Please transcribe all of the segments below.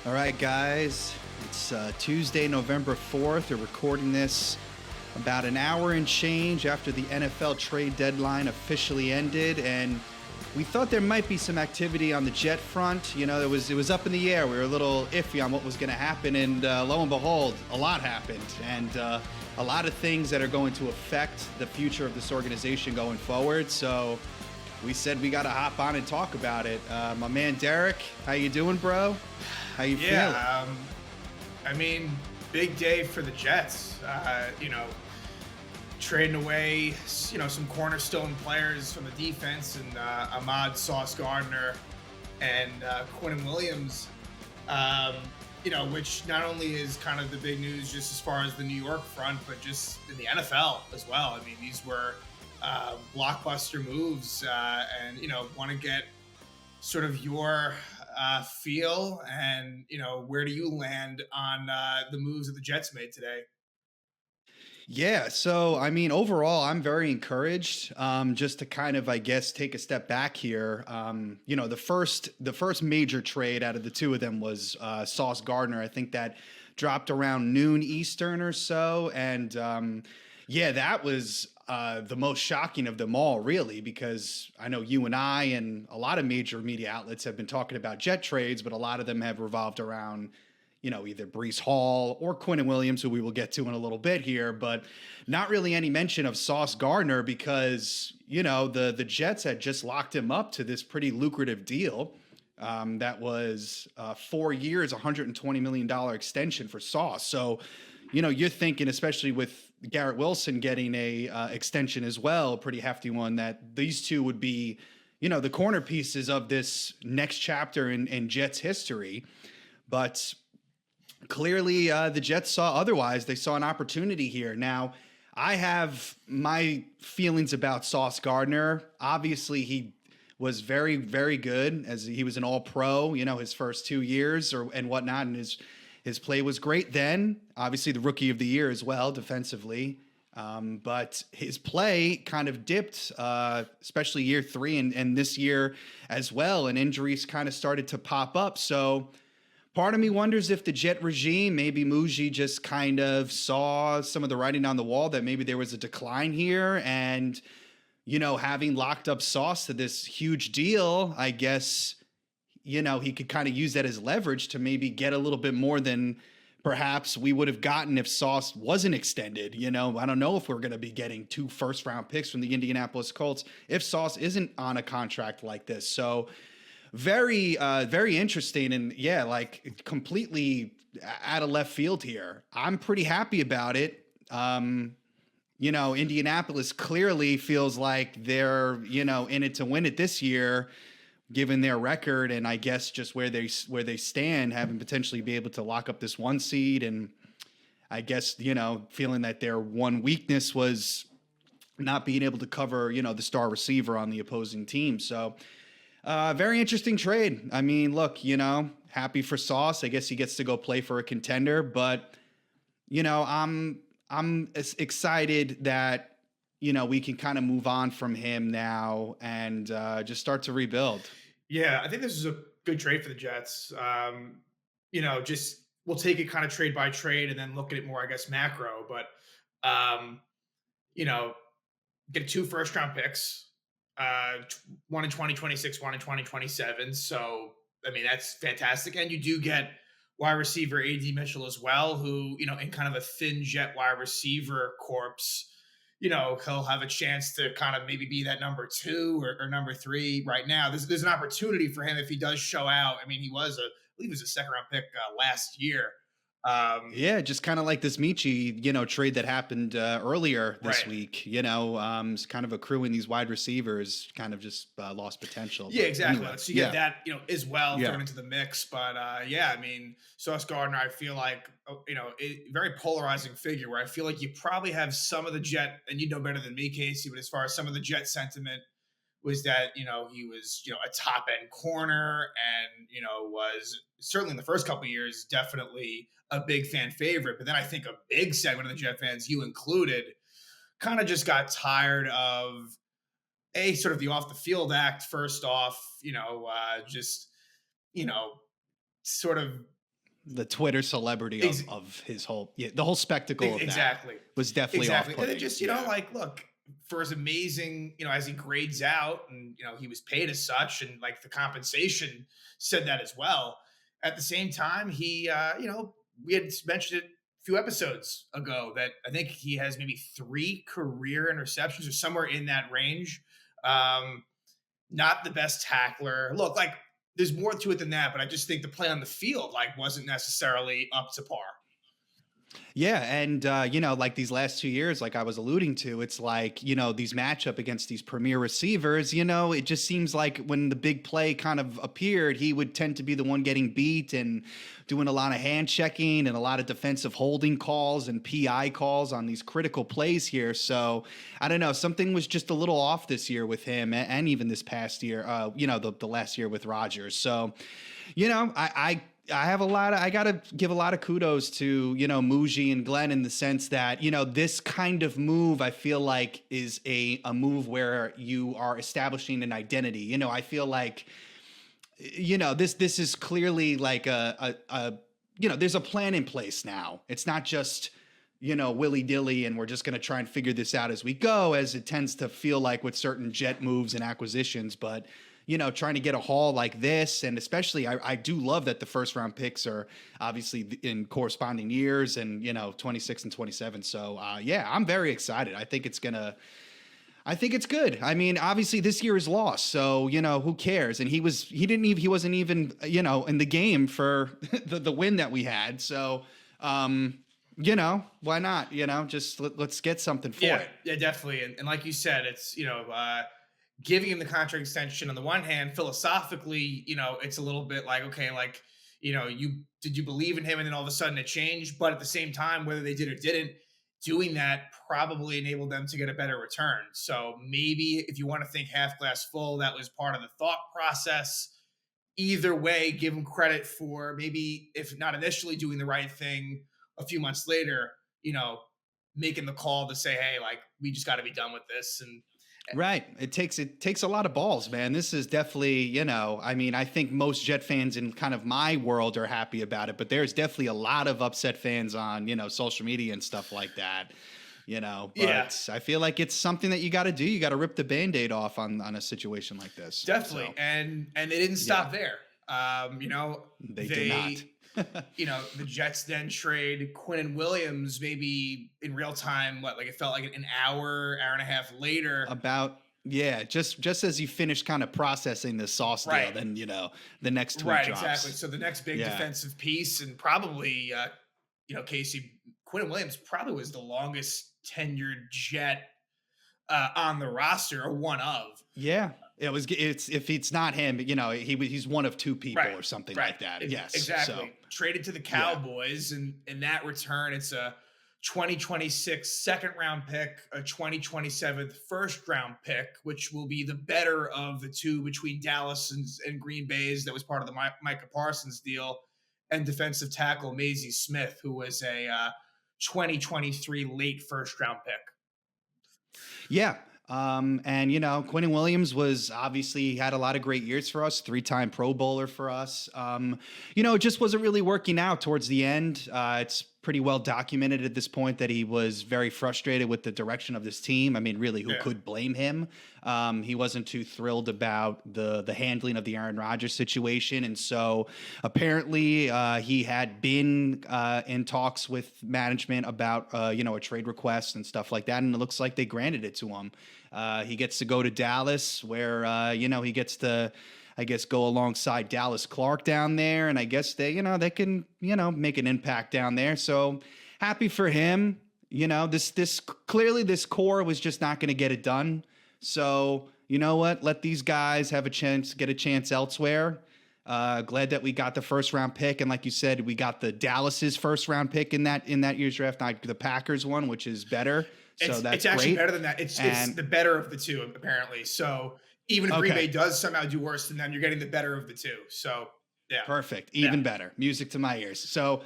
All right, guys. It's Tuesday, November 4th. We're recording this about an hour and change after the NFL trade deadline officially ended, and we thought there might be some activity on the Jet front. You know, it was up in the air. We were a little iffy on what was going to happen, and lo and behold, a lot happened, and a lot of things that are going to affect the future of this organization going forward. So we said we got to hop on and talk about it. My man Derek, how you doing, bro? How you feeling? I mean, big day for the Jets. Trading away, some cornerstone players from the defense and Ahmad Sauce Gardner and Quentin Williams. Which not only is kind of the big news just as far as the New York front, but just in the NFL as well. I mean, these were blockbuster moves, and want to get sort of your feel and where do you land on the moves that the Jets made today? Yeah, so I mean, overall, I'm very encouraged. Just to kind of, I guess, take a step back here. The first major trade out of the two of them was Sauce Gardner. I think that dropped around noon Eastern or so, and yeah, that was the most shocking of them all, really, because I know you and I and a lot of major media outlets have been talking about Jet trades, but a lot of them have revolved around either Brees Hall or Quentin Williams, who we will get to in a little bit here, but not really any mention of Sauce Gardner because, the Jets had just locked him up to this pretty lucrative deal. That was 4 years, $120 million extension for Sauce. So, you're thinking, especially with Garrett Wilson getting a extension as well, a pretty hefty one, that these two would be, the corner pieces of this next chapter in Jets history. But clearly, the Jets saw otherwise. They saw an opportunity here. Now, I have my feelings about Sauce Gardner. Obviously, he was very, very good as he was an all-pro, his first 2 years and whatnot. And his play was great then. Obviously, the rookie of the year as well, defensively. But his play kind of dipped, especially year three and this year as well. And injuries kind of started to pop up. So part of me wonders if the Jet regime, maybe Muji just kind of saw some of the writing on the wall that maybe there was a decline here. And, having locked up Sauce to this huge deal, I guess, he could kind of use that as leverage to maybe get a little bit more than perhaps we would have gotten if Sauce wasn't extended. I don't know if we're going to be getting 2 first-round picks from the Indianapolis Colts if Sauce isn't on a contract like this. So very, very interesting. And yeah, like completely out of left field here. I'm pretty happy about it. Indianapolis clearly feels like they're, in it to win it this year, given their record. And I guess just where they stand, having potentially be able to lock up this 1 seed. And I guess, feeling that their one weakness was not being able to cover, the star receiver on the opposing team. So, very interesting trade. I mean, look, happy for Sauce. I guess he gets to go play for a contender, but I'm excited that we can kind of move on from him now and just start to rebuild. Yeah, I think this is a good trade for the Jets. Just we'll take it kind of trade by trade and then look at it more, I guess, macro. But um, you know, get 2 first round picks, one in 2026, one in 2027. So I mean, that's fantastic. And you do get wide receiver AD Mitchell as well, who, in kind of a thin jet wide receiver corpse, he'll have a chance to kind of maybe be that number 2 or number 3 right now. There's an opportunity for him if he does show out. I mean, I believe he was a second round pick last year. Yeah, just kind of like this Michi, trade that happened earlier this Right. week. It's kind of accruing these wide receivers, kind of just lost potential. Yeah, But exactly. anyway, So you yeah, get that, as well yeah. thrown into the mix. But yeah, I mean, Sauce Gardner, I feel like, very polarizing figure where I feel like you probably have some of the Jet, and you know better than me, Casey, but as far as some of the Jet sentiment was that, he was, a top end corner and, was certainly in the first couple of years, definitely a big fan favorite. But then I think a big segment of the Jet fans, you included, kind of just got tired of sort of the off the field act first off, just, you know, sort of the Twitter celebrity Ex- of his whole, yeah, the whole spectacle of that exactly. was definitely Exactly. And then off-putting. just, Yeah. like, look, for as amazing, as he grades out and, he was paid as such and like the compensation said that as well. At the same time, he, we had mentioned it a few episodes ago that I think he has maybe 3 career interceptions or somewhere in that range. Um, Not the best tackler. Look, like, there's more to it than that, but I just think the play on the field, like, wasn't necessarily up to par. Yeah, and like these last 2 years, like I was alluding to, it's like these matchup against these premier receivers. It just seems like when the big play kind of appeared, he would tend to be the one getting beat and doing a lot of hand checking and a lot of defensive holding calls and PI calls on these critical plays here. So I don't know, something was just a little off this year with him, and even this past year. The last year with Rodgers. So I have a lot of, I got to give a lot of kudos to, Muji and Glenn in the sense that, this kind of move, I feel like is a move where you are establishing an identity. I feel like, this is clearly like there's a plan in place now. It's not just, willy dilly and we're just going to try and figure this out as we go, as it tends to feel like with certain jet moves and acquisitions. But trying to get a haul like this. And especially, I do love that the first round picks are obviously in corresponding years and, 26 and 27. So, yeah, I'm very excited. I think it's good. I mean, obviously this year is lost. So, who cares? And he wasn't even, in the game for the win that we had. So, why not? Just let's get something for it. Yeah, definitely. And like you said, it's, giving him the contract extension on the one hand, philosophically, it's a little bit like, okay, like, you believe in him and then all of a sudden it changed. But at the same time, whether they did or didn't, doing that probably enabled them to get a better return. So maybe if you want to think half glass full, that was part of the thought process. Either way, give him credit for maybe, if not initially doing the right thing, a few months later, making the call to say, hey, like, we just got to be done with this. And right. It takes a lot of balls, man. This is definitely, I mean, I think most Jet fans in kind of my world are happy about it, but there's definitely a lot of upset fans on, social media and stuff like that, but yeah, I feel like it's something that you got to do. You got to rip the Band-Aid off on a situation like this. definitely. So, And they didn't stop there. they did not. The Jets then trade Quinn Williams maybe in real time. Like it felt like an hour and a half later. Just as you finish kind of processing the sauce deal, Right. then the next tweet Right, drops. exactly. So the next big defensive piece, and probably Casey, Quinn Williams probably was the longest tenured Jet on the roster, or one of. Yeah, it's if it's not him, he's one of two people Right, or something right. like that. Yes, Exactly. So, Traded to the Cowboys, and in that return, it's a 2026 second round pick, a 2027 first round pick, which will be the better of the two between Dallas and Green Bay's. That was part of the Micah Parsons deal, and defensive tackle Maisie Smith, who was a 2023 late first round pick. yeah. And Quentin Williams was obviously had a lot of great years for us, 3-time Pro Bowler for us. It just wasn't really working out towards the end. It's pretty well documented at this point that he was very frustrated with the direction of this team. I mean, really, who could blame him? He wasn't too thrilled about the handling of the Aaron Rodgers situation. And so apparently he had been in talks with management about, a trade request and stuff like that. And it looks like they granted it to him. He gets to go to Dallas where, he gets to, I guess, go alongside Dallas Clark down there. And I guess they can, make an impact down there. So happy for him. This clearly this core was just not going to get it done. So you know what? Let these guys have get a chance elsewhere. Glad that we got the first round pick. And like you said, we got the Dallas's first round pick in that year's draft, not the Packers one, which is better. So it's actually better than that. It's the better of the two, apparently. So even if Green Bay does somehow do worse than them, you're getting the better of the two. So yeah. Perfect. Even better. Music to my ears. So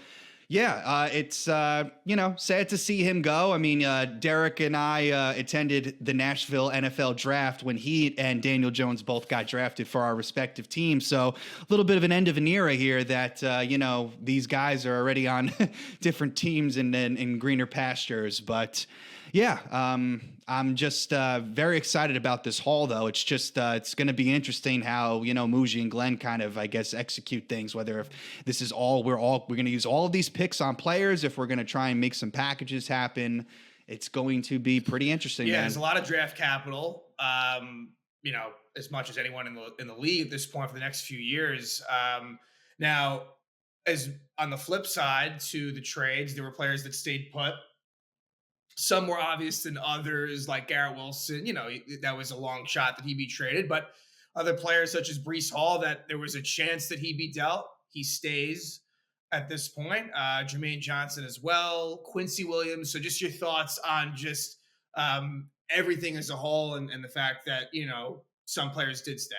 Yeah, it's sad to see him go. I mean, Derek and I attended the Nashville NFL draft when he and Daniel Jones both got drafted for our respective teams. So a little bit of an end of an era here that these guys are already on different teams and in greener pastures. But yeah, I'm just very excited about this haul, though. It's just it's going to be interesting how Muji and Glenn kind of, I guess, execute things. Whether if this is we're going to use all of these picks on players, if we're going to try and make some packages happen, it's going to be pretty interesting. Yeah, Man. there's a lot of draft capital. As much as anyone in the league at this point for the next few years. Now, as on the flip side to the trades, there were players that stayed put. Some more obvious than others, like Garrett Wilson. That was a long shot that he'd be traded, but other players such as Brees Hall, that there was a chance that he'd be dealt. He stays at this point. Jermaine Johnson as well, Quincy Williams. So, just your thoughts on just everything as a whole, and the fact that some players did stay.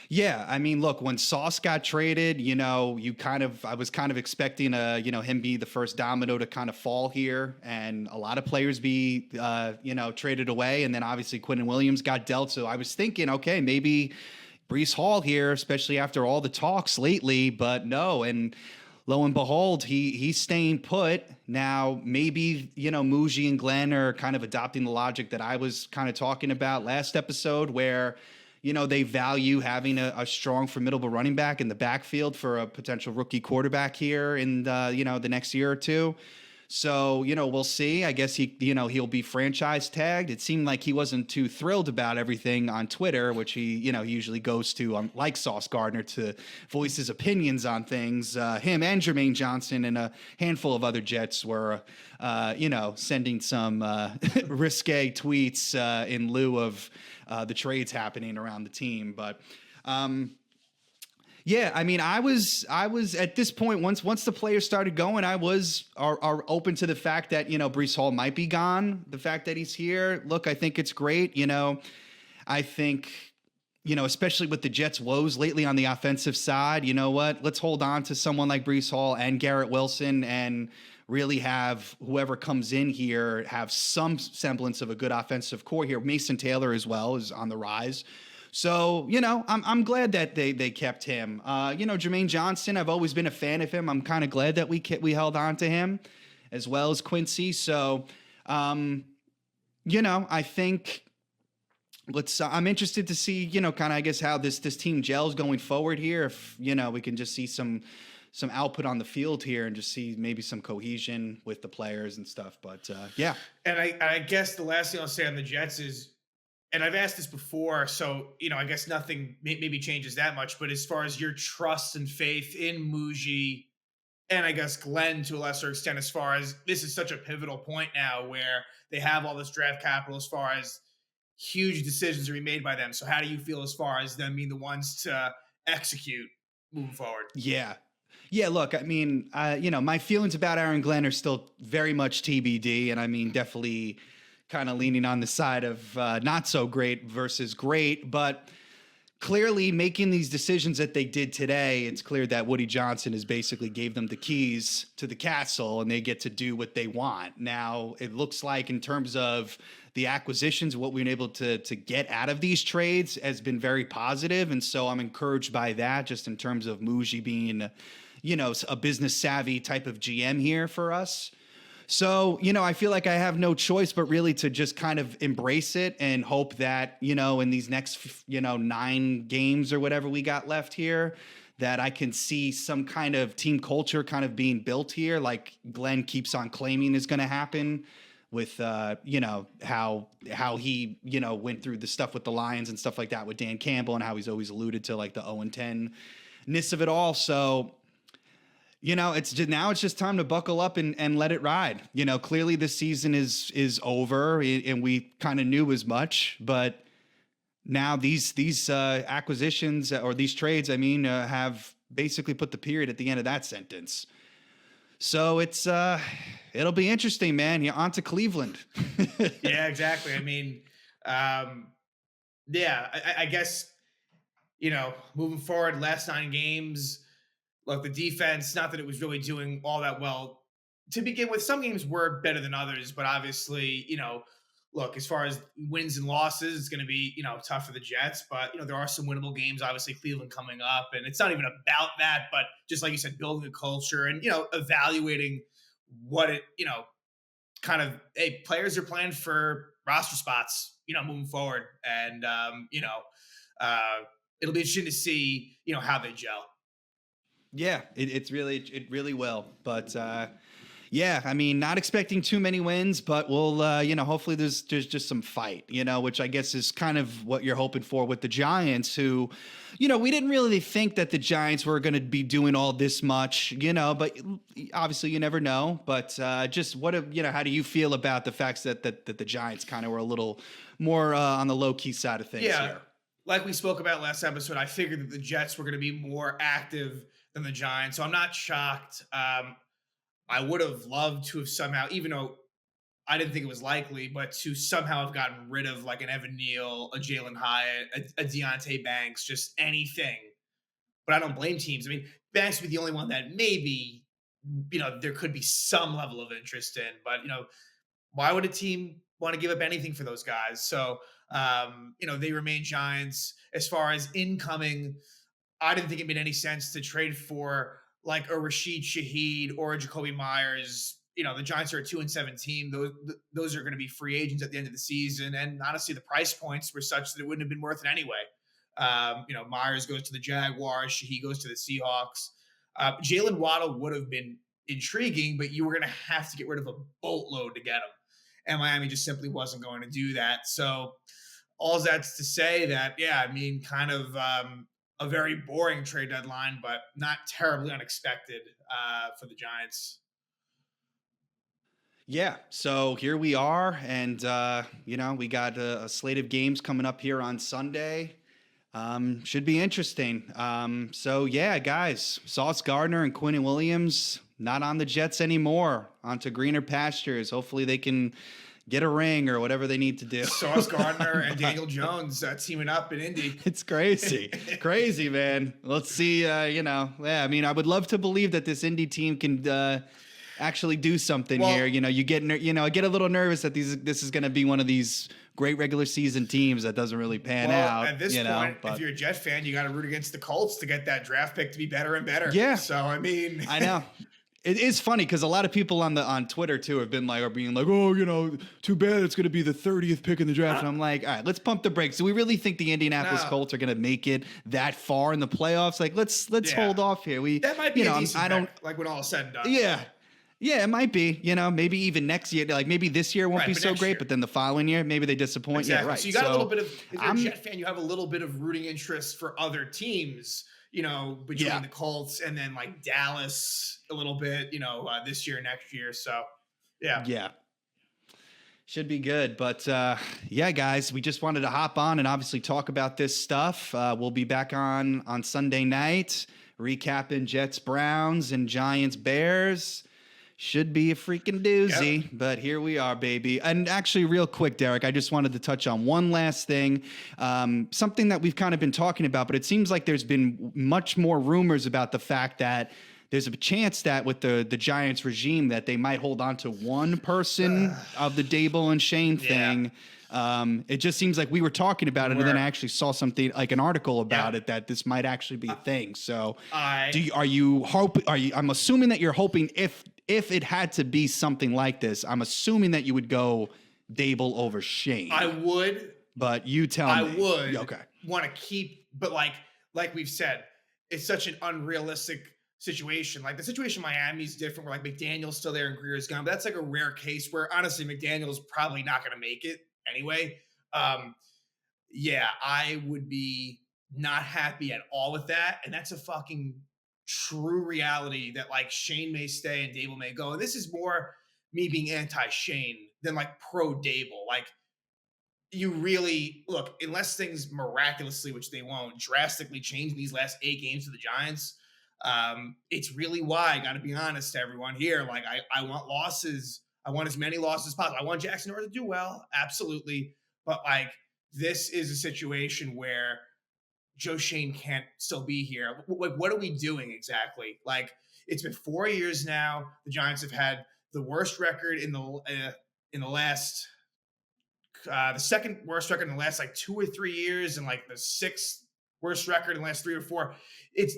Yeah, I mean, look, when Sauce got traded, I was kind of expecting him be the first domino to kind of fall here, and a lot of players be traded away, and then obviously Quentin Williams got dealt. So I was thinking, okay, maybe Brees Hall here, especially after all the talks lately, but no, and lo and behold, he's staying put. Now, maybe, Muji and Glenn are kind of adopting the logic that I was kind of talking about last episode, where they value having a strong, formidable running back in the backfield for a potential rookie quarterback here in the next year or two. So, we'll see. I guess he'll be franchise tagged. It seemed like he wasn't too thrilled about everything on Twitter, which he usually goes to, like Sauce Gardner, to voice his opinions on things. Him and Jermaine Johnson and a handful of other Jets were, sending some risque tweets in lieu of the trades happening around the team. But, yeah, I mean, I was at this point, once the players started going, I was are open to the fact that Brees Hall might be gone. The fact that he's here, look, I think it's great. I think especially with the Jets' woes lately on the offensive side, you know what? Let's hold on to someone like Brees Hall and Garrett Wilson and really have whoever comes in here have some semblance of a good offensive core here. Mason Taylor as well is on the rise. So, I'm glad that they kept him. Jermaine Johnson, I've always been a fan of him. I'm kind of glad that we held on to him as well as Quincy. So, I think I'm interested to see, kind of, I guess, how this team gels going forward here. If, we can just see some output on the field here and just see maybe some cohesion with the players and stuff. But, yeah. And I guess the last thing I'll say on the Jets is, and I've asked this before, so I guess nothing maybe changes that much. But as far as your trust and faith in Muji, and I guess Glenn to a lesser extent, as far as this is such a pivotal point now where they have all this draft capital, as far as huge decisions are being made by them. So how do you feel as far as them being the ones to execute moving forward? Yeah. Yeah, look, I mean, my feelings about Aaron Glenn are still very much TBD, and I mean, definitely kind of leaning on the side of not so great versus great, but clearly making these decisions that they did today, it's clear that Woody Johnson has basically gave them the keys to the castle and they get to do what they want. Now, it looks like in terms of the acquisitions, what we've been able to get out of these trades has been very positive. And so I'm encouraged by that, just in terms of Muji being, a business savvy type of GM here for us. So, I feel like I have no choice but really to just kind of embrace it and hope that, in these next, 9 games or whatever we got left here, that I can see some kind of team culture kind of being built here, like Glenn keeps on claiming is going to happen with, how he, went through the stuff with the Lions and stuff like that with Dan Campbell, and how he's always alluded to like the 0-10-ness of it all. So, it's just time to buckle up and let it ride. Clearly this season is over, and we kind of knew as much, but now these acquisitions or these trades, have basically put the period at the end of that sentence. So it'll be interesting, man. You're on to Cleveland. Yeah, exactly. I guess, moving forward, last 9 games, look, the defense, not that it was really doing all that well to begin with. Some games were better than others, but obviously, look, as far as wins and losses, it's going to be, tough for the Jets, but, there are some winnable games, obviously Cleveland coming up, and it's not even about that, but just like you said, building a culture and, evaluating what it, kind of, hey, players are playing for roster spots, moving forward. And, uh, it'll be interesting to see, how they gel. Yeah, it really will. But yeah, I mean, not expecting too many wins, but we'll hopefully there's just some fight, which I guess is kind of what you're hoping for with the Giants, who, we didn't really think that the Giants were going to be doing all this much, but obviously you never know. But just how do you feel about the facts that the Giants kind of were a little more on the low key side of things Yeah. here? Like we spoke about last episode, I figured that the Jets were going to be more active than the Giants. So I'm not shocked. I would have loved to have somehow, even though I didn't think it was likely, but to somehow have gotten rid of like an Evan Neal, a Jalen Hyatt, a Deontay Banks, just anything. But I don't blame teams. I mean, Banks would be the only one that maybe, there could be some level of interest in. But, why would a team want to give up anything for those guys? So, they remain Giants. As far as incoming, I didn't think it made any sense to trade for like a Rashid Shaheed or a Jacoby Myers. The Giants are a 2-7 team. Those are going to be free agents at the end of the season. And honestly, the price points were such that it wouldn't have been worth it anyway. Myers goes to the Jaguars, Shaheed goes to the Seahawks. Jalen Waddle would have been intriguing, but you were going to have to get rid of a boatload to get him. And Miami just simply wasn't going to do that. So all that's to say that, yeah, I mean, kind of a very boring trade deadline, but not terribly unexpected for the Giants. Yeah, so here we are, and we got a slate of games coming up here on Sunday. Should be interesting. So yeah, guys, Sauce Gardner and Quinn Williams not on the Jets anymore. Onto greener pastures. Hopefully they can get a ring or whatever they need to do. Sauce Gardner and Daniel Jones teaming up in Indy. It's crazy, crazy, man. Let's see. Yeah. I mean, I would love to believe that this Indy team can actually do something here. You get I get a little nervous that this is going to be one of these great regular season teams that doesn't really pan out. At this point, if you're a Jet fan, you got to root against the Colts to get that draft pick to be better and better. Yeah. So I mean, I know. It is funny because a lot of people on Twitter too are being like, oh, too bad it's going to be the 30th pick in the draft. And I'm like, all right, let's pump the brakes. Do we really think the Indianapolis Colts are going to make it that far in the playoffs? Like, let's hold off here. That might be a decent pick, like when all is said and done. Yeah. Yeah, it might be. Maybe even next year. Like maybe this year won't be so great, but then the following year, maybe they disappoint. Exactly. Yeah, right. So you got a little bit of. If you're a Jet fan, you have a little bit of rooting interest for other teams. Between the Colts and then like Dallas a little bit. This year, next year. So, yeah. Yeah. Should be good. But yeah, guys, we just wanted to hop on and obviously talk about this stuff. We'll be back on Sunday night, recapping Jets, Browns, and Giants, Bears. Should be a freaking doozy, but here we are, baby. And actually, real quick, Derek, I just wanted to touch on one last thing. Something that we've kind of been talking about, but it seems like there's been much more rumors about the fact that there's a chance that with the Giants regime that they might hold on to one person of the Dable and Shane thing. It just seems like we were talking about it, and then I actually saw something like an article about it that this might actually be a thing. So, I'm assuming that you're hoping if it had to be something like this, I'm assuming that you would go Dable over Shane. I would, but you tell me. I would. Okay. Want to keep, but like we've said, it's such an unrealistic situation. Like the situation in Miami is different, where like McDaniel's still there and Greer's gone. But that's like a rare case where honestly McDaniel's probably not going to make it anyway. Yeah, I would be not happy at all with that, and that's a fucking true reality that like Shane may stay and Dable may go. And this is more me being anti-Shane than like pro Dable. Like you really look, unless things miraculously, which they won't, drastically change in these last 8 games to the Giants. It's really why I got to be honest to everyone here. Like I want losses. I want as many losses as possible. I want Jackson North to do well, absolutely. But like this is a situation where Joe Shane can't still be here. What are we doing exactly? Like, it's been 4 years now. The Giants have had the worst record in the last the second worst record in the last like 2 or 3 years, and like the sixth worst record in the last 3 or 4.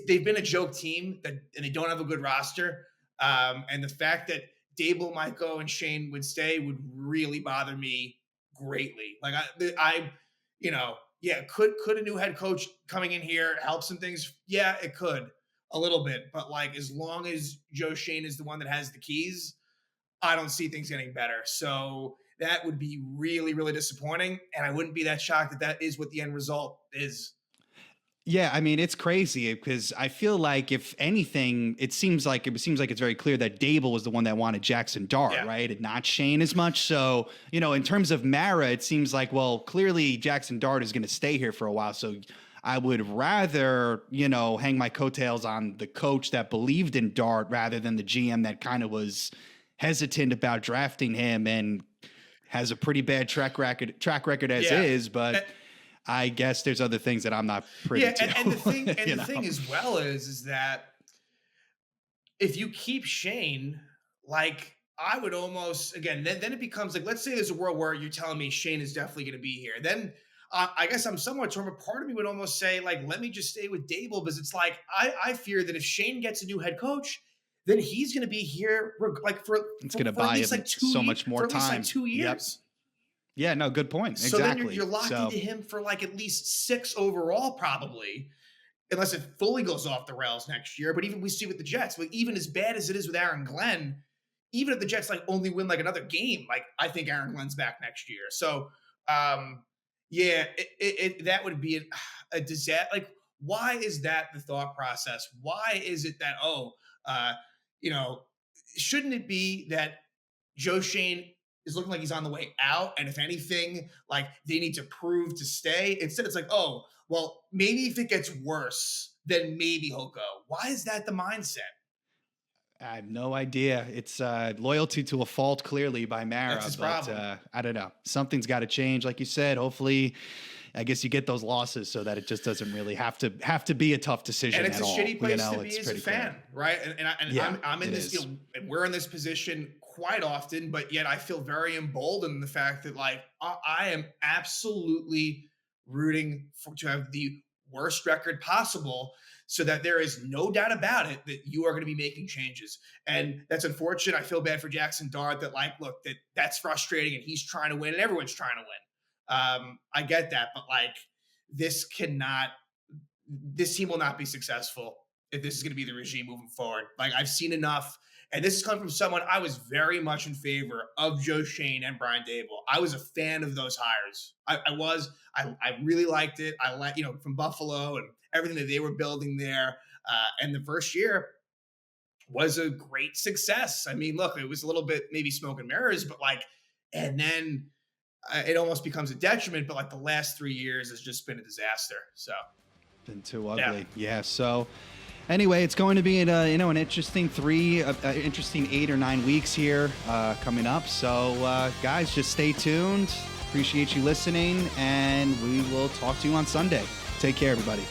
They've been a joke team and they don't have a good roster. And the fact that Dable, might go and Shane would stay would really bother me greatly. Like yeah, could a new head coach coming in here help some things? Yeah, it could a little bit, but like as long as Joe Shane is the one that has the keys, I don't see things getting better. So that would be really, really disappointing. And I wouldn't be that shocked that that is what the end result is. Yeah, I mean it's crazy because I feel like if anything, it seems like it's very clear that Dable was the one that wanted Jackson Dart, Yeah. right, and not Shane as much. So in terms of Mara, it seems like clearly Jackson Dart is going to stay here for a while. So I would rather hang my coattails on the coach that believed in Dart rather than the GM that kind of was hesitant about drafting him and has a pretty bad track record as Yeah. is, but. I guess there's other things that I'm not privy Yeah, to. and the thing as well is that if you keep Shane, like I would almost again, then it becomes like, let's say there's a world where you're telling me Shane is definitely going to be here. Then I guess I'm somewhat torn, but part of me would almost say like, let me just stay with Dable, because it's like I fear that if Shane gets a new head coach, then he's going to be here like It's going to for at buy least him like two so much more for at least time. like 2 years. Yep. Yeah, no, good point. So exactly. then you're locked into him for like at least 6 overall, probably, unless it fully goes off the rails next year. But even we see with the Jets, like even as bad as it is with Aaron Glenn, even if the Jets like only win like another game, like I think Aaron Glenn's back next year. So yeah, that would be a disaster. Like, why is that the thought process? Why is it that you know, shouldn't it be that Joe Shane is looking like he's on the way out, and if anything, like they need to prove to stay? Instead, it's like, oh, well, maybe if it gets worse, then maybe he'll go. Why is that the mindset? I have no idea. It's loyalty to a fault, clearly, by Mara. That's his but problem. I don't know. Something's got to change, like you said. Hopefully, I guess you get those losses so that it just doesn't really have to be a tough decision. And it's at a all. shitty place to be It's as a pretty fan, clear. right? Yeah, I'm in it this, is. and we're in this position quite often, but yet I feel very emboldened in the fact that like I am absolutely rooting to have the worst record possible, so that there is no doubt about it that you are going to be making changes. And that's unfortunate. I feel bad for Jackson Dart that like, look, that's frustrating, and he's trying to win and everyone's trying to win. I get that, but like this team will not be successful if this is going to be the regime moving forward. Like, I've seen enough. And this is coming from someone, I was very much in favor of Joe Shane and Brian Dable. I was a fan of those hires. I really liked it. I like, from Buffalo and everything that they were building there. And the first year was a great success. I mean, look, it was a little bit maybe smoke and mirrors, but like, and then it almost becomes a detriment. But like the last 3 years has just been a disaster. So Been too ugly. Yeah. So anyway, it's going to be an interesting 8 or 9 weeks here coming up. So guys, just stay tuned. Appreciate you listening, and we will talk to you on Sunday. Take care, everybody.